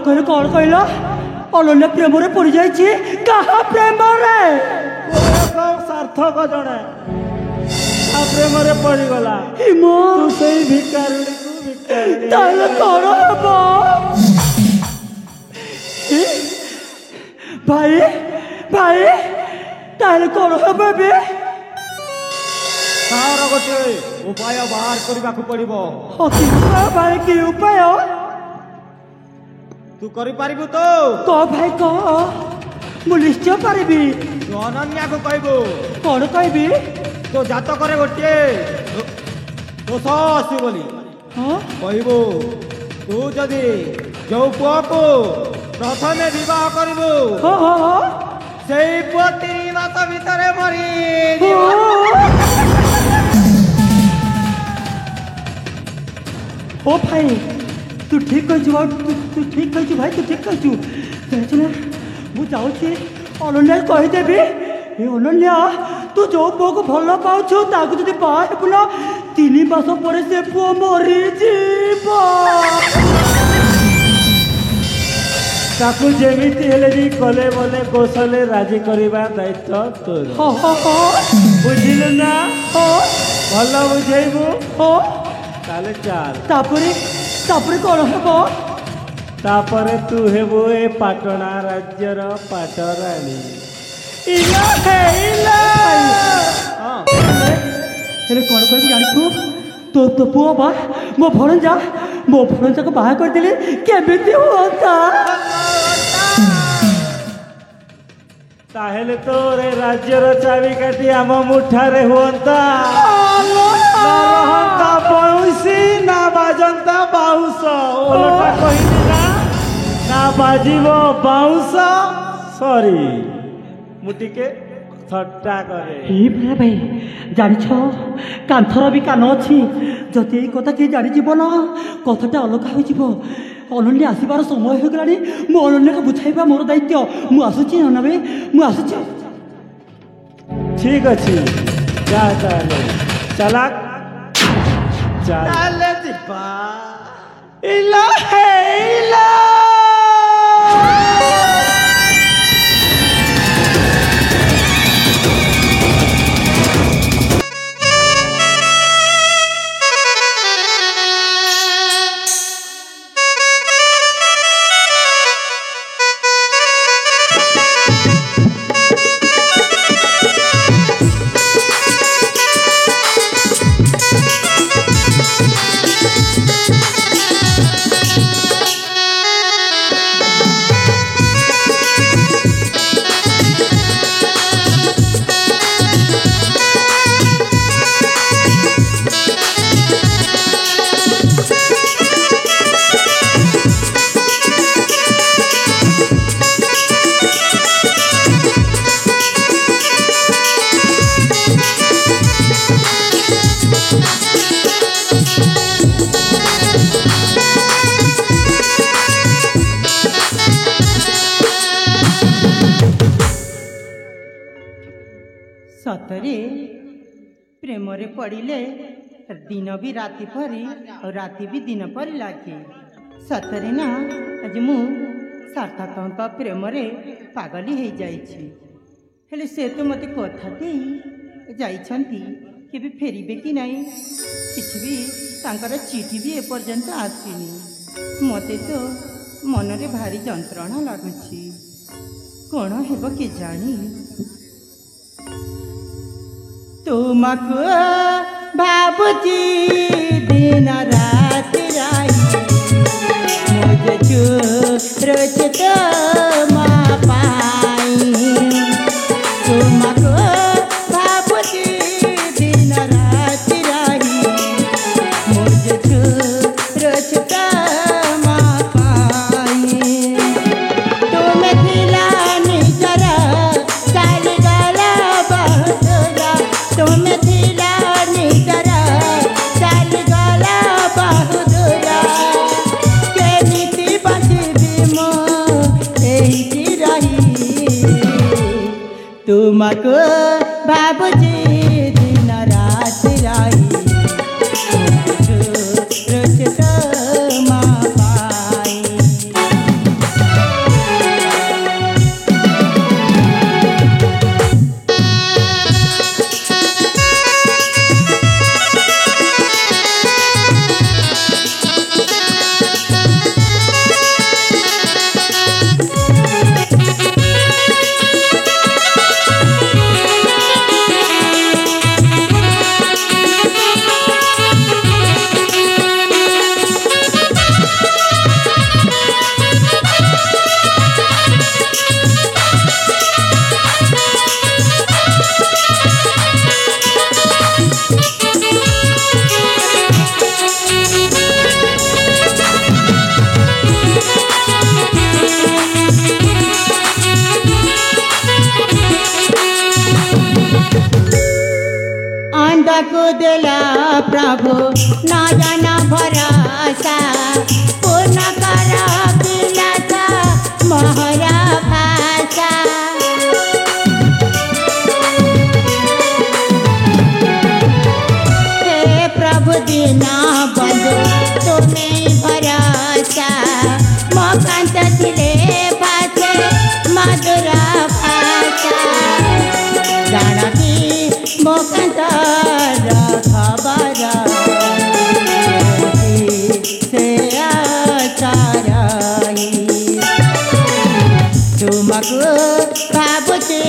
कहले कौन कहल अनन्या प्रेम रे पड़ जाइए कहा प्रेम रे सार्थक जड़े प्रेम रे पड़गला हिमो तू से भिकारुणी को भिकारुणी ताले कौन हम भाई भाई ताले कौन हम बे तार गोटे उपाय बाहर करने को पड़ो भाई कि उपाय तू करि पारिबु तो कह भाई कह मु निश्चय पारिबी तू अनन्या को कहबू कौन कहबी तो जातक गोटे दोष आसु बोली कहबू तू जदि जो पुआ को प्रथमे विवाह करबू से पुआ 3 मास भितर मरी ओ भाई तू ठीक कह तू ठीक कह भाई तू ठीक कह ना मु जाऊँ अनन्या कहीदेवी ए अनन्या तू जो पुओ को भल पाऊ ताकू जब बाहर ना 3 मास पर से पुओ मरी ताकू जेमिति हेले भी कले बोले कौशले राजी करवा दायित्व तोर बुझिलु ना भल बुझेबू ताले चाल तापरे कौन हम तापरे तू हेबू ए पाटणा राज्यर पाटराणी हेले कौन कह जानी तो तो पुओ बा मो भणजा को बाहर कर देले केमिति होता ताहेले तोरे राज्यर चाबी काटी आम मुठारे हुअंता बाउंसी ना बाजंता बाउंस ओलटा कहिली ना बाजिबो बाउंस सॉरी मुटिके थट्टा करे भाई जान कांथर भी कान अच्छी जदि ये कथा किए जानी ना कथाटा अलग हो अनन्या आसबार समय हो गलानी मु अनन्या को बुझाइबा मोर दायित्व मु आसुची ना भाई मु आसुची ठीक अच्छी जा ताले चला चले दिपा इला है इला सतरे प्रेम रे पड़िले दिन भी राति परी और राति भी दिन परी लागे सतरे ना आज मु सार्थक प्रेम रे पागली हो जाइए से तो मत कथा दे जाइछंती केबे फेरिबे कि नहीं किछि भी तांकर चिठी भी एपर्यंत आसीनी मते तो मन रे भारी जंत्रणा लागुछि कौन हेब के जानी तुमको भाबुची दिन रात मुझे रोचत माँ पाई तुमको भाबुची दिन रात मुझे रोचत माँ पाई तुम दिला निजरा काल गला बहुतरा तुम दिला निजरा काल गला बहुतरा के नीति बचबी मो एही रही तुमको बाबूजी दिन रात रही रोचत माँ पाई को दिला प्रभु न जाना भरोसा पूर्ण कर पिलाता मोहरा भाषा हे प्रभु दीना बंधु तुम्हें भरोसा मोकांत दिले भाषे मधुरा भाषा जानकी मोकांत खबर से आचाराई तुमको भावुचे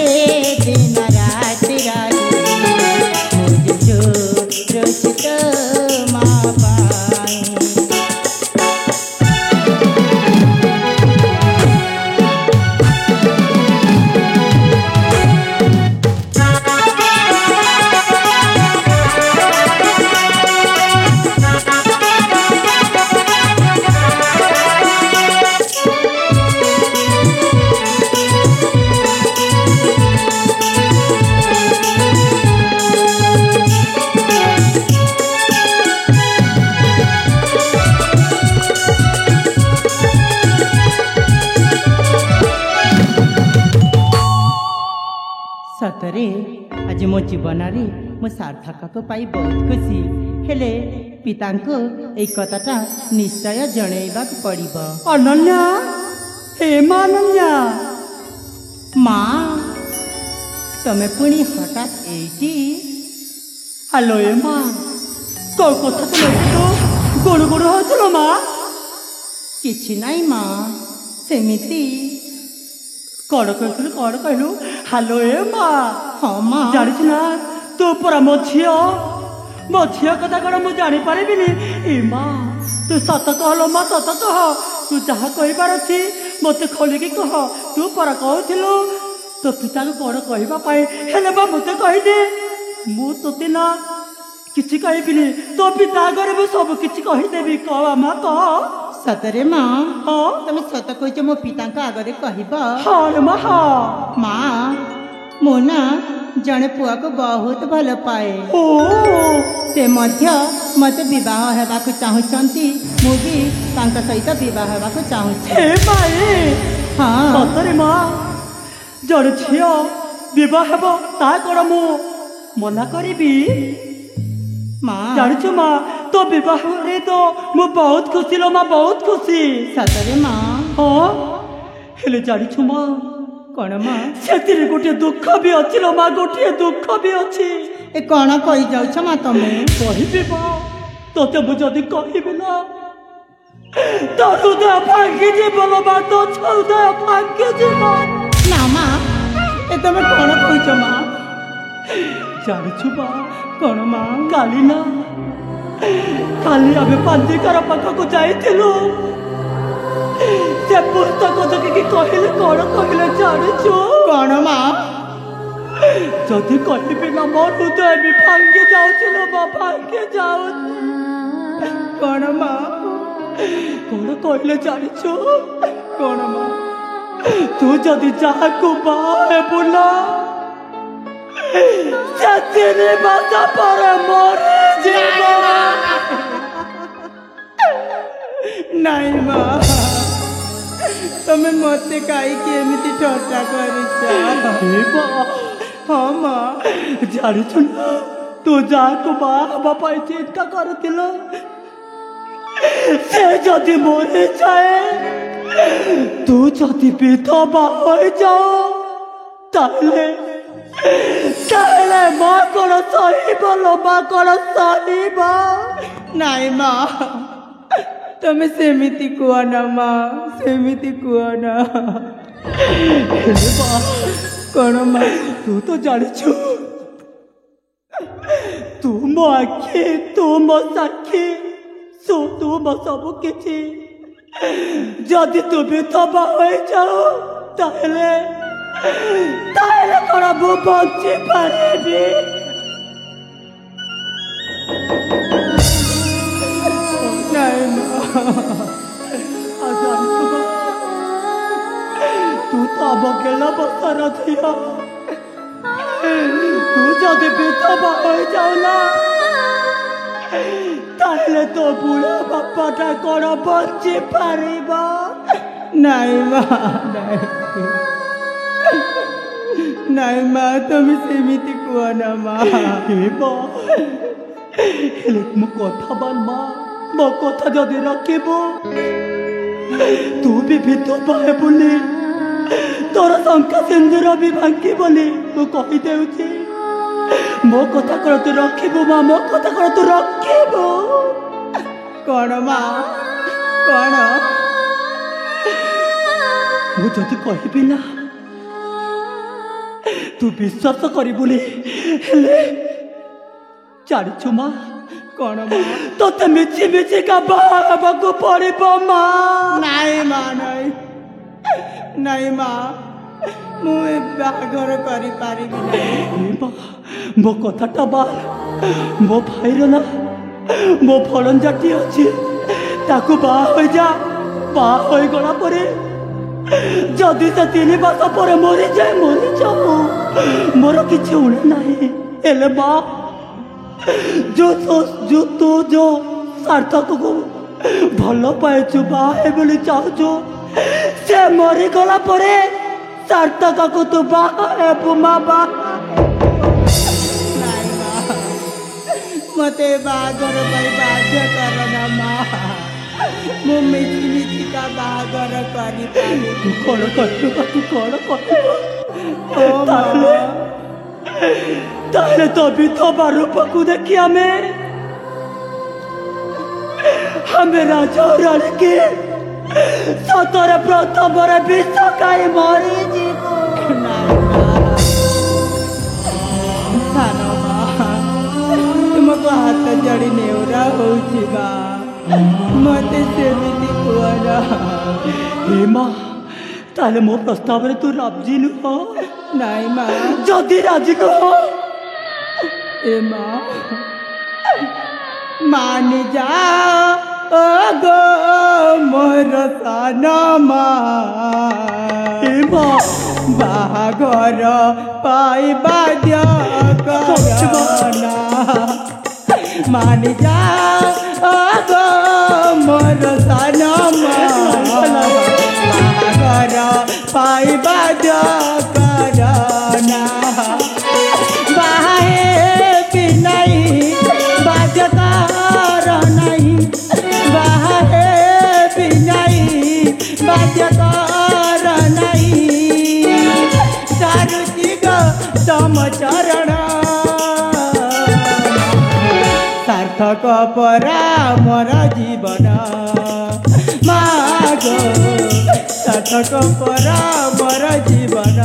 दिन राति राई मुझे जो रोचित माँ पाई सतरे आज मो जीवन मो सार्थक पाई बहुत खुशी हेले पिता ए कथाटा निश्चय जनइबा पड़िबो। अनन्या हे मां अनन्या माँ तमे पुणी हठात एटी हेलो ए मां को कथा तो गुड़ गुड़ होचलो मां किछि नाई माँ सेमिति कौन कहलु हेलो ए मां हाँ माँ जानिस ना तू परा मो झिया कथा कौन मुझे जानी पारिबिनी ए मां तू सत कहलो मां सत कह तू जहाँ कहबार अच्छी मत खोलिकी कह तू परा कहथिलु तो पिता को कौन कहबा पाए हेले बा मते कहिदे मु तोते ना किछि कहबिनी तो पिता आगे मु सब किछि कहिदेबी कह मां कह सतरे माँ हाँ तमे सत कहिच मो पिता आगे कहब हाँ रे मां हाँ माँ मो ना जड़े पुआ को बहुत भल पाए ओ से मध्य मते विवाह हेबाकु चाहुचंती मु भी तांका सहित विवाह हेबाकु चाहुची हे माए हाँ सतरे मां जड़े झिया विवाह हेब ता कौन मु मना करिबी माँ जानिछ मां तो विवाह रे तो मु बहुत खुशी लो मां बहुत खुशी सतरे माँ हाँ हेले जानिछ मां कौन माँ सेतिरे गोटे दुख भी अछि लो मां गोटे दुख भी अछि ए कौन कही जाउछ माँ तमे कहिबी मां तोते मु जदी कहिबी ना तो हृदय भांगी जीवल मां तो हृदय भांगी जीव ना माँ ए तमे कौन कहिच माँ जानिछ मां कौन माँ काली ना काली आमे पांजिकार पाखक जाइथिलु से पुस्तक देखिकी कहले कौन कहले जानिछु कौन माँ जदि कहबी ना मोर हृदय भी भांगी जाउछलो मां भांगी जाउ कौन माँ कौन कहले जानिछु कौन माँ तू जदि जाहाकू बाहे बुला तेरे बाता पर मोरे जीवन नहीं माँ तमे मते काई के एमिति ठट्टा करिछ हाँ माँ जानिछु ना तू जाहाकू बाहा पाई चिंता करथिलो से जदि मोरे जाए तू जदि विधवा हो जाओ ताहले माँ कौन सहीब लो माँ कौन सहीब नहीं माँ तमे सेमिति कुआ ना माँ सेमिति कुआ ना कौन माँ तू तो जानिछु तू मो आखि तू मो साक्षी तू मो सब किछि जदि तू विधवा हो जाओ ताहले कौन मु बंची पारिबी नहीं माँ तू तो अब अकेला बसा रही तू जदि विधवा हो जाऊ ना ताहले तो बुढ़ा बापाटा कौन बची पारिबा नाई माँ नाई माँ तुम सेमिति कुआ ना माँ मो कथा बाल माँ मो कथा जदि रखिबो तू भी विधवा है बोली तोर शंका सिंदूर भी भांगी बोली मु कही देउछि मो कथा कर तू रखिबो माँ मो कथा कर तू रखिबो कौन माँ कौन मु जदि कहबी ना तू विश्वास करी बोली हेले जानिछु माँ कौन माँ तोते मिछि मिछि का बाबा को पड़िबो माँ नाई माँ नाई नाई माँ मु बाघर करी पारिबी नहीं मो कथाटा बाल मो भाईर ना मो फलंजाटी अच्छी ताकू बाहा हो जा बाहा हो गला परे जदि से 3 वर्ष पर मरी जाऊ मोर किसी उड़े नहीं एले माँ जो सार्थक को भल पाइचु बाहे बोली चाहु से मरी गला परे सार्थक को तू बाहे बुमा बा मते बाघर बाध्य करना माँ मु मिठी मिठी का बाघर करी तू कौन ताले तो विधवा रूप को देखी हमें राजा रानी के सतरे प्रथम विष खाई मरी जीव तुमको हाथ जड़ी नेउरा होउछि बा मते सेमिति कुआना हे माँ ताले मो प्रस्ताव रे तू राजी नुह नाई माँ जदि राजी कह ए माँ मान जा ओ गो मोर सानमा हे माँ बाघर पाइबा दिया करना मान जा ओ गो मोर सानमा बाघर पाइबा दिया करना बाहे भी नहीं बाजकार नहीं बाहे भी नहीं बाजकार नहीं सारुचि तम चरण सार्थक परा मोर जीवन माग सार्थक परा मोर जीवन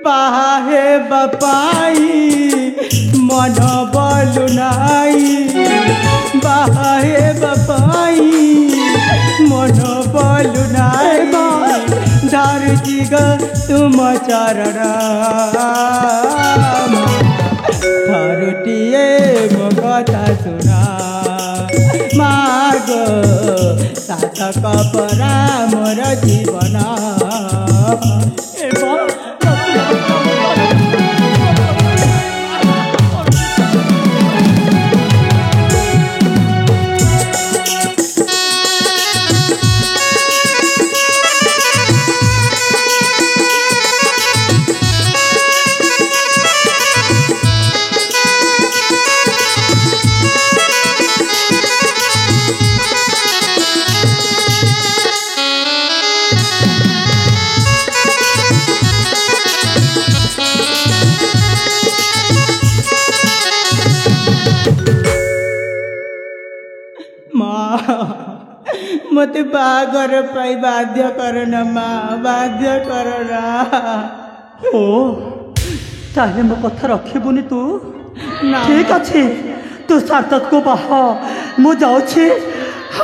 बाहे बपाई मन बलु नाई बाहे बपाई मन बलु नाई धरती ग तुम चरण धरुटिए मो कथा सुना माग सार्थक परा मोर जीवन मते बागर पाई बाध्य करना माँ बाध्य करना ओ ताहले मो कथा रखिबुनी तू ना। ठीक अच्छे तू सार्थक को बाह मु जाऊँ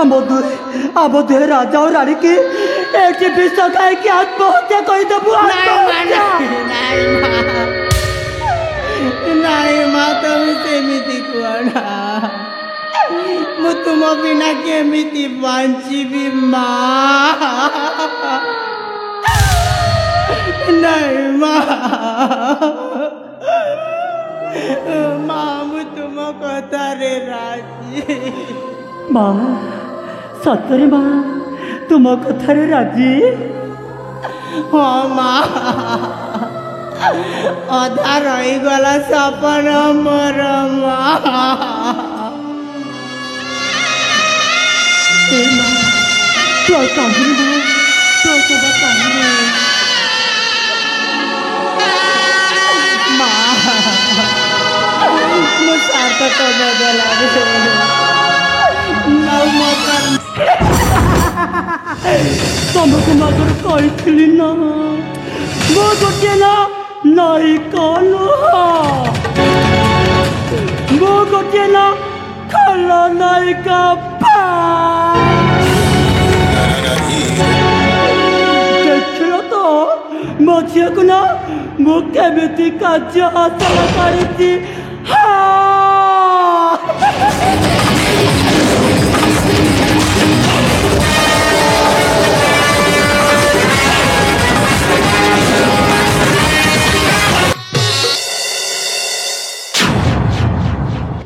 आम दुहे राजा और रानी की एक विष खाई कि आत्महत्या करदेबू नाई माँ तुम सेमिति कहना मु तुम बिना केमिति बंचीबी माँ नहीं माँ माँ मु तुम कथा रे राजी माँ सतरे माँ तुम कथार राजी हाँ माँ अधा रही गला सपन मोर माँ तू कांदी तू सब कांदी माँ मु सार्थक बदला तुमको मगर कही ना मो गोटे ना नाई कौन मो गोटे ना खल नाई का देखल तो मो झील को ना मु केमिति कार्य हासिल करी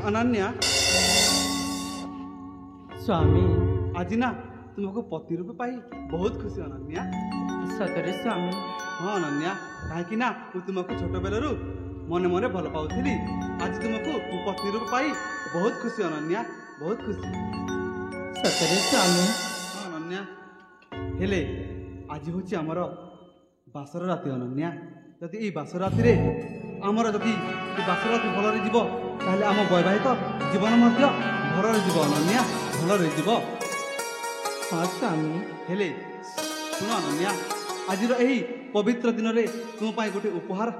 अनन्या स्वामी आज ना तुमको पति रूप पाई बहुत खुशी अनन्या सतरे स्वामी हाँ अनन्या कहीं ना तुमको छोट बेलू मने मने भल पाऊली आज तुमको पति रूप पाई बहुत खुशी अनन्या बहुत खुशी सतरे स्वामी हाँ अनन्या हेले आज हूँ आमर बासर राति अनन्या जदि ये बासर राति आमर जदि बासर राति भलरे जीव ताहले आम वैवाहिक जीवन मध्य भलरे जीव अनन्या भलरे जीव हाँ स्वामी हेले शुण अनन्या आज यही पवित्र दिन में तुम गोटे उपहार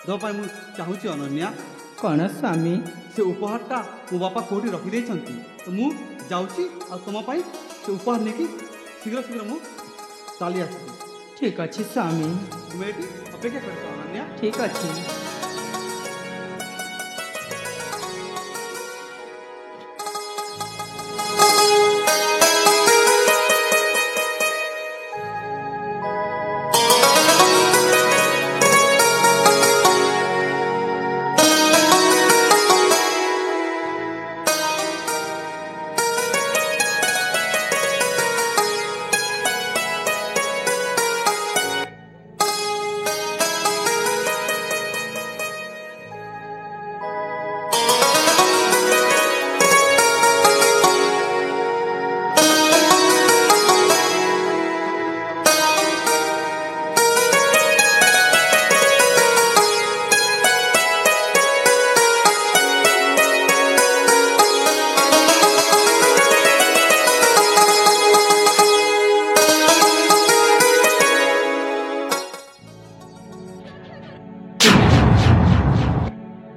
देवाई मुझे चाहूँगी अनन्या कौन स्वामी से उपहारटा मो बापा कौटी रखिदे तो मु जाऊँगी आ तुम से उपहार नहीं शीघ्र शीघ्र मु चली आस ठीक अच्छे स्वामी तुम ये अपेक्षा कर अनन्या ठीक अच्छे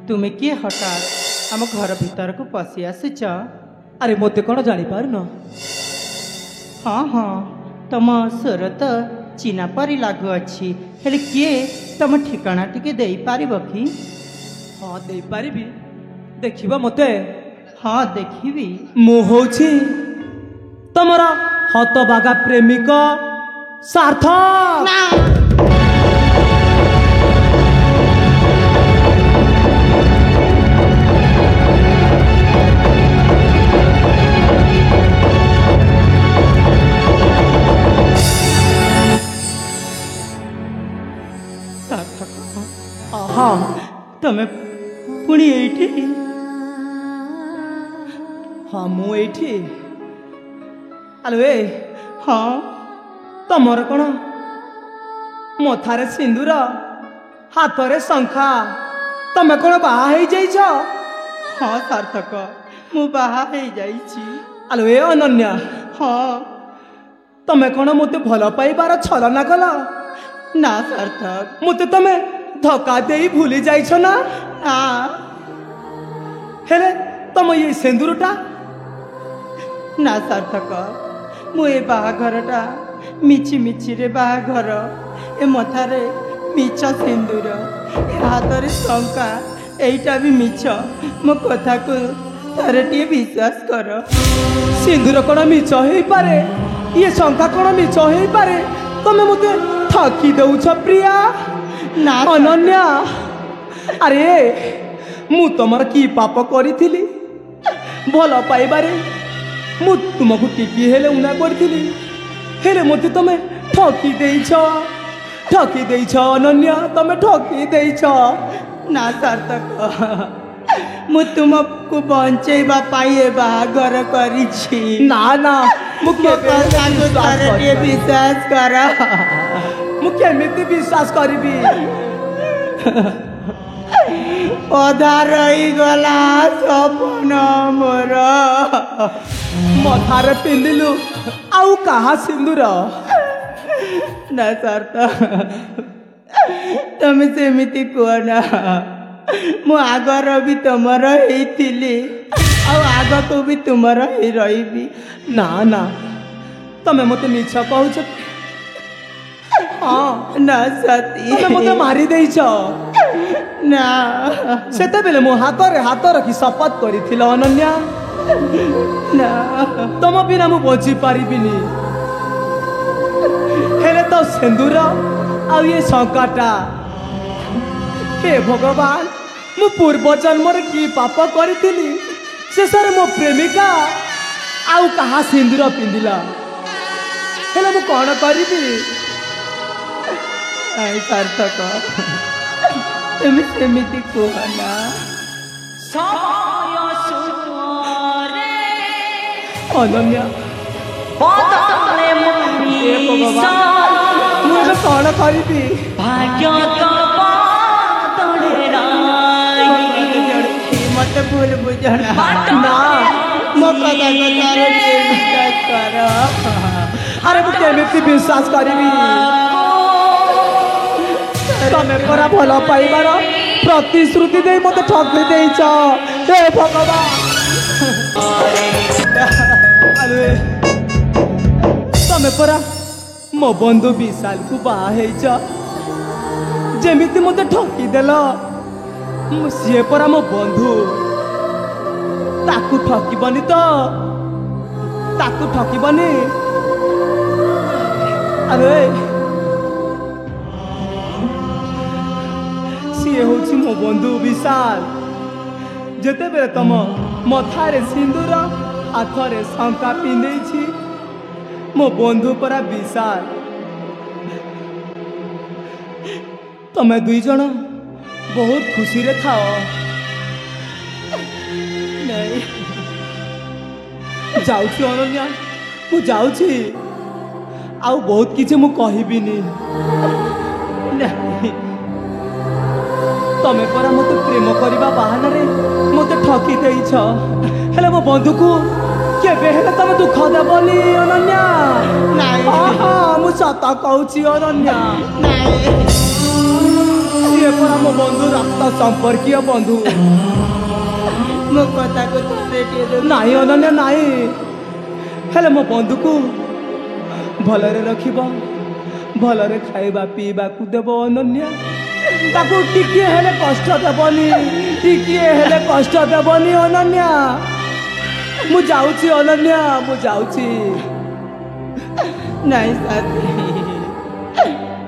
तुम्हें किए हठात आम घर भीतर को पशि आसुच अरे मत कौन जापर न हाँ हाँ तुम स्वर तो चिना परी लगु अच्छी हेले किए तुम ठिकाना टिके दे पार कि हाँ दे पारिबी देखिबा मते हाँ देखी मु होछि तमरा हतबागा प्रेमिक सार्थक हाँ तमें पुणी एठी हाँ मु एठी आलोए हाँ तमर कौन मथारे सिंदूर हाथरे शंखा तमें कौन बाहा जाइछ हाँ सार्थक मु बाहा हो जाइछि आलोए अनन्या हाँ तमे कौन मत भल पाइबार छलना कल ना सार्थक मत तमे धक्का दे भूली जाइछ ना ना हेले तम ये सिंदूरटा ना सार्थक मु ए बाहाघरटा मिछि मिछि रे बाहाघर ए मथारे मिछ सिंदूर ए हाथरे शंका एइटा भी मिछ मो कथा को तारे टिए विश्वास कर सिंदूर कौन मिछ हो पारे ये शंका कौन मिछ हो पारे तमे मते ठकी दउछ प्रिया ना अनन्या अरे मु तमर की पाप करी भल पाइबारे मु तुमको टिकी हेले उना करी हेले मते तमे ठकी देइछ अनन्या तमे ठकी देइछ ना सार्थक मु तुमको बंचेबा पाई ए बाहाघर करिछि ना ना मु मो कथा को तारे टिए विश्वास कर मु केमिति विश्वास करिबी अधा रही गला सपन मोर मथारे पिंदिलु आउ कहा सिंदूर ना सार्थक तमे सेमिति कुह ना मु आगर भी तुमर हेइथिली आ आग को भी तुमर ही रहिबी ना ना तमे मते मिछ कहूछ हाँ ना सती तमे मते मारी देइछ ना सेते बेले मो हाथ रखी शपथ करिथिल अनन्या ना तम बिना मु बची पारिबिनी हेले तो सिंदूर आ ये शंकाटा हे भगवान मु पूर्व जन्म की पाप करी शेषर मो प्रेमिका आउ कहा सिंदूर पिंधिला हेले मु कौन करी आई सार्थक तुम सेमिति कुह ना अनन्या बदले हे भगवान मु ଏବେ कौन करी भाग्य मत भूल बुझना ना मो कथा को तारे टिए विश्वास कर अरे मु केमिति विश्वास करिबी तमे परा भल पाइबार प्रतिश्रुति दे मते ठगी देइछ हे भगवान अरे तमे परा मो बंधु विशाल को बाहा हेइछ जेमिति मते ठगी देल सी परा मो बंधु ताकू ठकीबनी तो ताकू ठकीबनी अरे सी हूँ मो बंधु विशाल जेते बेले तम मथारे सिंदूर हाथरे शंका पिंधे मो बंधु परा विशाल तमे दुई जन बहुत खुशी रे थाओ नहीं जाऊँ अनन्या मु जाऊँ आउ बहुत किसी मु कहबिनी नहीं तमे परा मते प्रेम करबा बहाना रे मते ठकी देइछ हेले मो बंधु को केबे हेले तमे दुख देबनी अनन्या नहीं आहा मु सत कहूची अनन्या नहीं ये परा मो बंधु रक्त संपर्कीय बंधु मो कथा को तारे टिए दे नहीं अनन्या नहीं हेले मो बंधु को भलरे रखिबा भलरे खाइबा पीबा को देबो अनन्या ताकू टिके हेले कष्ट देबनी टिके हेले कष्ट देबनी अनन्या मु जाउची अनन्या मु जाउची नहीं साथी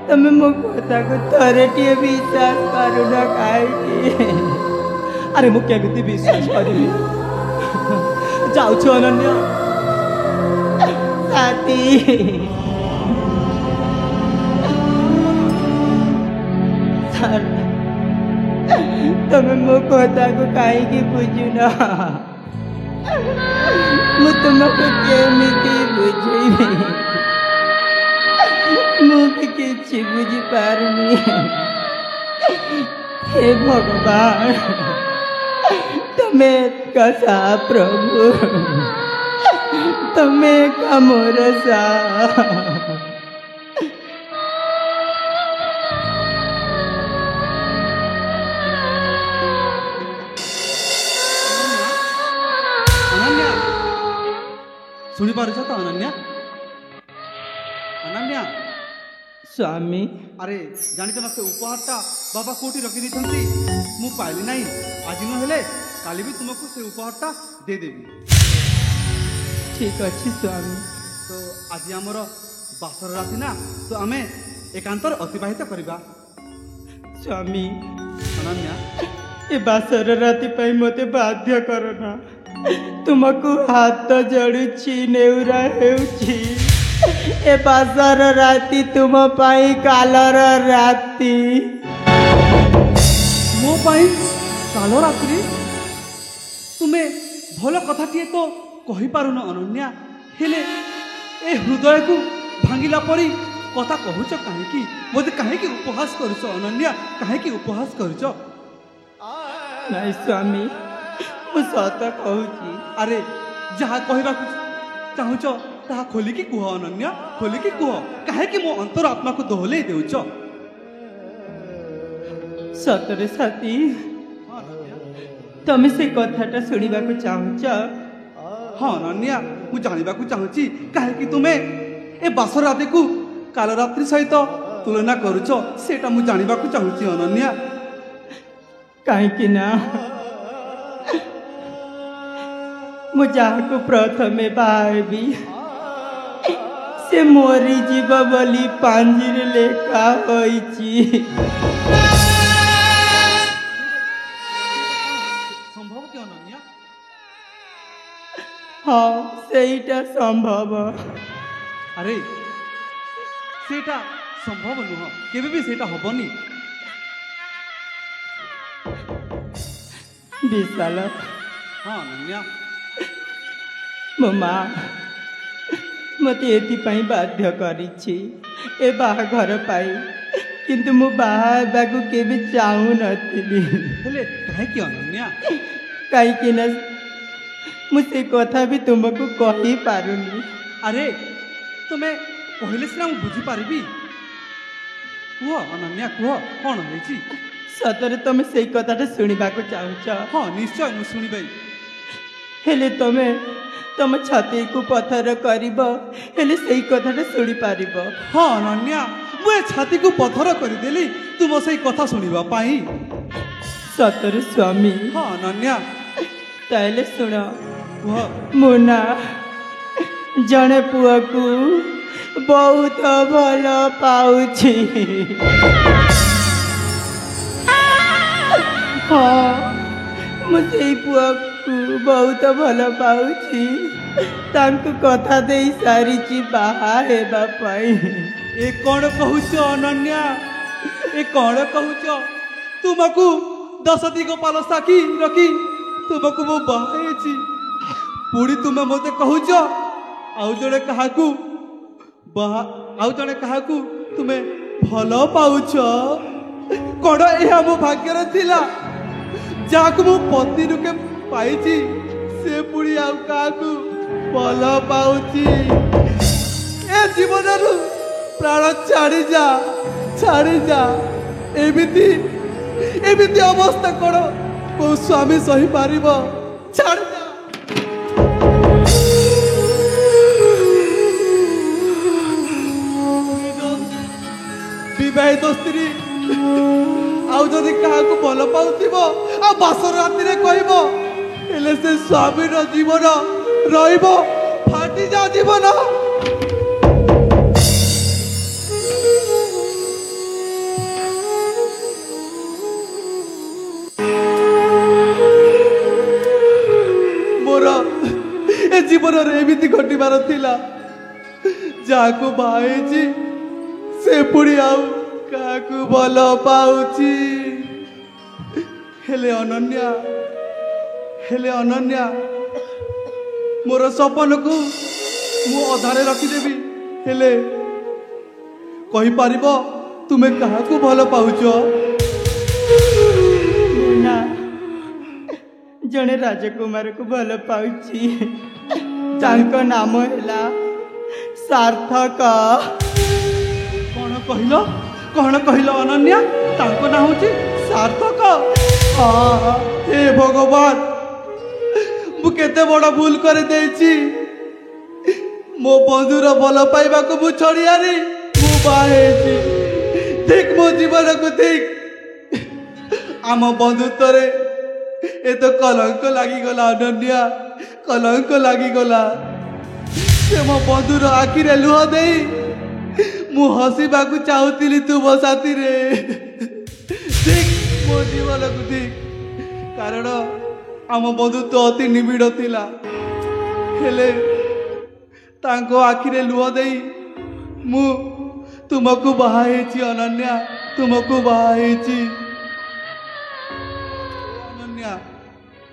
तमे मो कथा को तारे टिए विश्वास करू ना काहे अरे मु केमिति विश्वास करिबी जाउची अनन्या साथी तमे मो कथा को काहे बुझु ना मु तुमको केमिति बुझेबी मु किछि बुझी पारुनी हे भगवान तमे कसा प्रभु ତମେ ଏକା ମୋର ଅନନ୍ୟା ଶୁଣିପାରୁଛ ତ ଅନନ୍ୟା? ଅନନ୍ୟା ସ୍ୱାମୀ ଆରେ ଜାଣିଛ ନା ସେ ଉପହାରଟା ବାବା କୋଉଠି ରଖିଦେଇଛନ୍ତି? ମୁଁ ପାଇଲି ନାହିଁ। ଆଜି ନହେଲେ କାଲି ବି ତୁମକୁ ସେ ଉପହାରଟା ଦେଇଦେବି। ଠିକ ଅଛି ସ୍ୱାମୀ। ତ ଆଜି ଆମର ବାସର ରାତି ନା, ତ ଆମେ ଏକାନ୍ତରେ ଅତିବାହିତ କରିବା। ସ୍ୱାମୀ ଅନନ୍ୟା ଏ ବାସର ରାତି ପାଇଁ ମୋତେ ବାଧ୍ୟ କରନା। ତୁମକୁ ହାତ ଯୋଡୁଛି, ନେଉରା ହେଉଛି। ଏ ବାସର ରାତି ତୁମ ପାଇଁ କାଲର ରାତି। ମୋ ପାଇଁ କାଲ ରାତ୍ରି? ତୁମେ ଭଲ କଥାଟିଏ ତ କହିପାରୁନ ଅନନ୍ୟା, ହେଲେ ଏ ହୃଦୟକୁ ଭାଙ୍ଗିଲା ପରି କଥା କହୁଛ କାହିଁକି? ମୋତେ କାହିଁକି ଉପହାସ କରୁଛ ଅନନ୍ୟା? କାହିଁକି ଉପହାସ କରୁଛ? ନାଇଁ ସ୍ୱାମୀ, ମୁଁ ସତ କହୁଛି। ଆରେ ଯାହା କହିବାକୁ ଚାହୁଁଛ ତାହା ଖୋଲିକି କୁହ ଅନନ୍ୟା, ଖୋଲିକି କୁହ। କାହିଁକି ମୋ ଅନ୍ତର ଆତ୍ମାକୁ ଦୋହଲେଇ ଦେଉଛ? ସତରେ ସାଥୀ, ତମେ ସେ କଥାଟା ଶୁଣିବାକୁ ଚାହୁଁଛ? ହଁ ଅନନ୍ୟା, ମୁଁ ଜାଣିବାକୁ ଚାହୁଁଛି କାହିଁକି ତୁମେ ଏ ବାସ ରାତିକୁ କାଲରାତ୍ରି ସହିତ ତୁଳନା କରୁଛ, ସେଇଟା ମୁଁ ଜାଣିବାକୁ ଚାହୁଁଛି ଅନନ୍ୟା। କାହିଁକି ନା ମୁଁ ଯାହାକୁ ପ୍ରଥମେ ବାହାହେବି ସେ ମରିଯିବ ବୋଲି ପାଞ୍ଜିରେ ଲେଖା ହୋଇଛି। ସମ୍ଭବ କି ଅନନ୍ୟା? ହଁ, ସେଇଟା ସମ୍ଭବ। ଆରେ ସେଇଟା ସମ୍ଭବ ନୁହଁ, କେବେ ବି ସେଇଟା ହବନି। ବିଶାଲ, ହଁ ଅନନ୍ୟା, ମୋ ମା ମୋତେ ଏଥିପାଇଁ ବାଧ୍ୟ କରିଛି, ଏ ବାହାଘର ପାଇଁ। କିନ୍ତୁ ମୁଁ ବାହା ହେବାକୁ କେବେ ଚାହୁଁନଥିଲି। ହେଲେ କାହିଁକି ଅନନ୍ୟା? କାହିଁକି ନା ମୁଁ ସେ କଥା ବି ତୁମକୁ କହିପାରୁନି। ଆରେ ତୁମେ କହିଲେ ସିନା ମୁଁ ବୁଝିପାରିବି। କୁହ ଅନନ୍ୟା, କୁହ କ'ଣ ହେଇଛି? ସତରେ ତମେ ସେଇ କଥାଟା ଶୁଣିବାକୁ ଚାହୁଁଛ? ହଁ ନିଶ୍ଚୟ, ମୁଁ ଶୁଣିବି। ହେଲେ ତମେ ତମ ଛାତିକୁ ପଥର କରିବ, ହେଲେ ସେଇ କଥାଟା ଶୁଣିପାରିବ। ହଁ ଅନନ୍ୟା, ମୁଁ ଏ ଛାତିକୁ ପଥର କରିଦେଲି ତୁମ ସେଇ କଥା ଶୁଣିବା ପାଇଁ। ସତରେ ସ୍ୱାମୀ? ହଁ ଅନନ୍ୟା, ତାହେଲେ ଶୁଣ। କୁହ। ମୁଁ ନା ଜଣେ ପୁଅକୁ ବହୁତ ଭଲ ପାଉଛି। ହଁ, ମୁଁ ସେଇ ପୁଅକୁ ବହୁତ ଭଲ ପାଉଛି। ତାଙ୍କୁ କଥା ଦେଇ ସାରିଛି ବାହା ହେବା ପାଇଁ। ଏ କ'ଣ କହୁଛ ଅନନ୍ୟା? ଏ କ'ଣ କହୁଛ? ତୁମକୁ 10 ଦିଗପାଲ ସାକ୍ଷୀ ରଖି ତୁମକୁ ମୁଁ ବାହା ହେଇଛି, ପୁଣି ତୁମେ ମୋତେ କହୁଛ ଆଉ ଜଣେ କାହାକୁ ତୁମେ ଭଲ ପାଉଛ? କ'ଣ ଏହା ମୋ ଭାଗ୍ୟରେ ଥିଲା? ଯାହାକୁ ମୁଁ ପତି ରୂପେ ପାଇଛି ସେ ପୁଣି ଆଉ କାହାକୁ ଭଲ ପାଉଛି? ଏ ଜୀବନରୁ ପ୍ରାଣ ଛାଡ଼ିଯା। ଏମିତି ଅବସ୍ଥା କ'ଣ କୋଉ ସ୍ୱାମୀ ସହିପାରିବ? ଛାଡ଼ିଯା। ବିବାହିତ ସ୍ତ୍ରୀ ଆଉ ଯଦି କାହାକୁ ଭଲ ପାଉଥିବ ଆଉ ବାସର ରାତିରେ କହିବ, ହେଲେ ସେ ସ୍ୱାମୀର ଜୀବନ ରହିବ ଫାଟିଯାଉ ଜୀବନ। ମୋର ଏ ଜୀବନରେ ଏମିତି ଘଟିବାର ଥିଲା, ଯାହାକୁ ବାହା ହେଇଛି ସେ ପୁଣି ଆଉ କାହାକୁ ଭଲ ପାଉଛି। ହେଲେ ଅନନ୍ୟା, ମୋର ସପନକୁ ମୁଁ ଅଧାରେ ରଖିଦେବି, ହେଲେ କହିପାରିବ ତୁମେ କାହାକୁ ଭଲ ପାଉଛ? ନା, ଜଣେ ରାଜକୁମାରକୁ ଭଲ ପାଉଛି। ତାଙ୍କ ନାମ ହେଲା ସାର୍ଥକ। କଣ କହିଲ ଅନନ୍ୟା? ତାଙ୍କ ନାଁ ହଉଛି ସାର୍ଥକ? ହେ ଭଗବାନ, ମୁଁ କେତେ ବଡ଼ ଭୁଲ କରିଦେଇଛି। ମୋ ବନ୍ଧୁର ଭଲ ପାଇବାକୁ ମୁଁ ଛଡ଼ିଆନି ମୁଁ ବାହା ହେଇଛି। ଠିକ୍ ମୋ ଜୀବନକୁ ଠିକ୍ ଆମ ବନ୍ଧୁତ୍ୱରେ ଏତ କଲଙ୍କ ଲାଗିଗଲା ଅନନ୍ୟା, କଲଙ୍କ ଲାଗିଗଲା। ସେ ମୋ ବନ୍ଧୁର ଆଖିରେ ଲୁହ ଦେଇ ମୁଁ ହସିବାକୁ ଚାହୁଁଥିଲି ତୁମ ସାଥିରେ। ଠିକ୍ ମୋ ଜୀବନକୁ ଠିକ୍, କାରଣ ଆମ ବନ୍ଧୁତ୍ୱ ଅତି ନିବିଡ଼ ଥିଲା। ହେଲେ ତାଙ୍କ ଆଖିରେ ଲୁହ ଦେଇ ମୁଁ ତୁମକୁ ବାହା ହେଇଛି ଅନନ୍ୟା, ତୁମକୁ ବାହା ହେଇଛି। ଅନନ୍ୟା,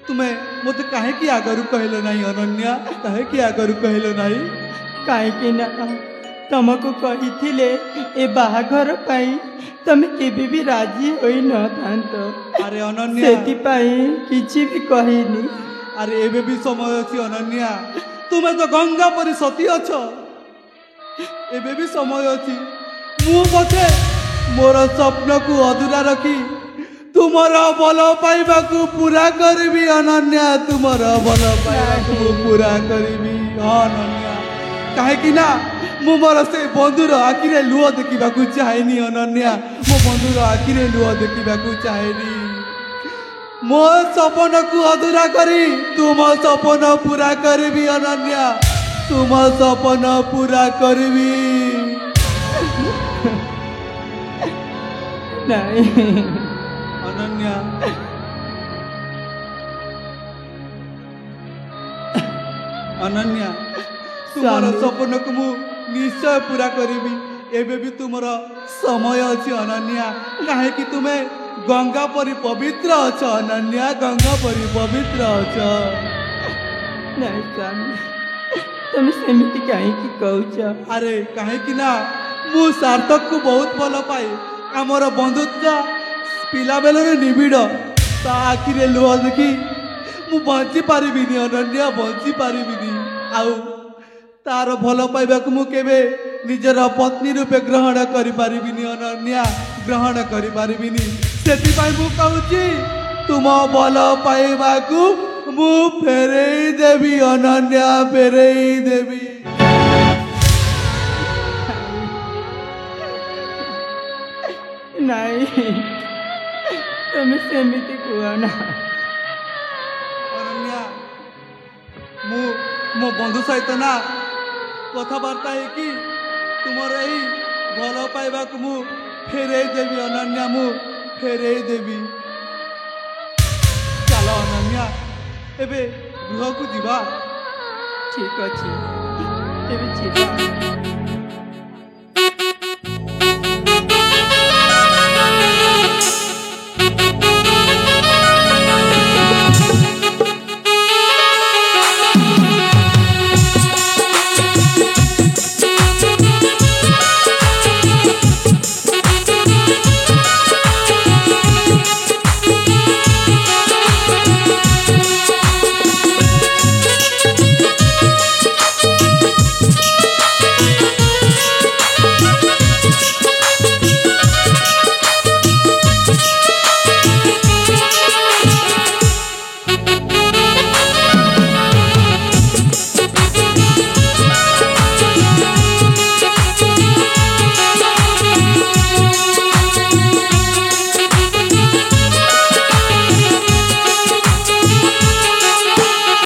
ତୁମେ ମୋତେ କାହିଁକି ଆଗରୁ କହିଲ ନାହିଁ ଅନନ୍ୟା? କାହିଁକି ଆଗରୁ କହିଲ ନାହିଁ? କାହିଁକି ନା ତମକୁ କହିଥିଲେ ଏ ବାହାଘର ପାଇଁ ତମେ କେବେ ବି ରାଜି ହୋଇନଥାନ୍ତ। ଆରେ ଅନନ୍ୟା, ସେଥିପାଇଁ କିଛି ବି କହିନି। ଆରେ ଏବେ ବି ସମୟ ଅଛି ଅନନ୍ୟା। ତୁମେ ତ ଗଙ୍ଗା ପରି ସତୀ ଅଛ, ଏବେ ବି ସମୟ ଅଛି। ମୁଁ ପଛେ ମୋର ସ୍ୱପ୍ନକୁ ଅଧୁରା ରଖି ତୁମର ଭଲ ପାଇବାକୁ ପୁରା କରିବି ଅନନ୍ୟା, ତୁମର ଭଲ ପାଇବାକୁ ପୁରା କରିବି ଅନନ୍ୟା। କାହିଁକି ନା ମୁଁ ମୋର ସେ ବନ୍ଧୁର ଆଖିରେ ଲୁହ ଦେଖିବାକୁ ଚାହେଁନି ଅନନ୍ୟା, ମୋ ବନ୍ଧୁର ଆଖିରେ ଲୁହ ଦେଖିବାକୁ ଚାହେଁନି। ମୋ ସପନକୁ ଅଧୁରା କରି ତୁମ ସପନ ପୁରା କରିବି ଅନନ୍ୟା, ତୁମ ସପନ ପୁରା କରିବି। ନାଇଁ ଅନନ୍ୟା, ଅନନ୍ୟା, ତୁମର ସପନକୁ ମୁଁ ନିଶ୍ଚୟ ପୁରା କରିବି। ଏବେ ବି ତୁମର ସମୟ ଅଛି ଅନନ୍ୟା, କାହିଁକି ତୁମେ ଗଙ୍ଗା ପରି ପବିତ୍ର ଅଛ ଅନନ୍ୟା, ଗଙ୍ଗା ପରି ପବିତ୍ର ଅଛ। ନାଇଁ ସ୍ୱାମୀ, ତମେ ସେମିତି କାହିଁକି କହୁଛ? ଆରେ କାହିଁକି ନା ମୁଁ ସାର୍ଥକକୁ ବହୁତ ଭଲ ପାଏ। ଆମର ବନ୍ଧୁତ୍ୱ ପିଲାବେଳରୁ ନିବିଡ଼। ତା ଆଖିରେ ଲୁହ ଦେଖି ମୁଁ ବଞ୍ଚି ପାରିବିନି ଅନନ୍ୟା, ବଞ୍ଚି ପାରିବିନି। ଆଉ ତାର ଭଲ ପାଇବାକୁ ମୁଁ କେବେ ନିଜର ପତ୍ନୀ ରୂପେ ଗ୍ରହଣ କରିପାରିବିନି ଅନନ୍ୟା, ଗ୍ରହଣ କରିପାରିବିନି। ସେଥିପାଇଁ ମୁଁ କହୁଛି ତୁମ ଭଲ ପାଇବାକୁ ମୁଁ ଫେରେଇ ଦେବି ଅନନ୍ୟା, ଫେରେଇ ଦେବି। ନାଇଁ, ତମେ ସେମିତି କୁହ ନା। ଅନନ୍ୟା, ମୁଁ ମୋ ବନ୍ଧୁ ସହିତ ନା କଥାବାର୍ତ୍ତା ହେଇକି ତୁମର ଏହି ଭଲ ପାଇବାକୁ ମୁଁ ଫେରେଇ ଦେବି ଅନନ୍ୟା, ମୁଁ ଫେରେଇ ଦେବି। ଚାଲ ଅନନ୍ୟା, ଏବେ ଗୃହକୁ ଯିବା। ଠିକ ଅଛି, ତେବେ ଯିବା।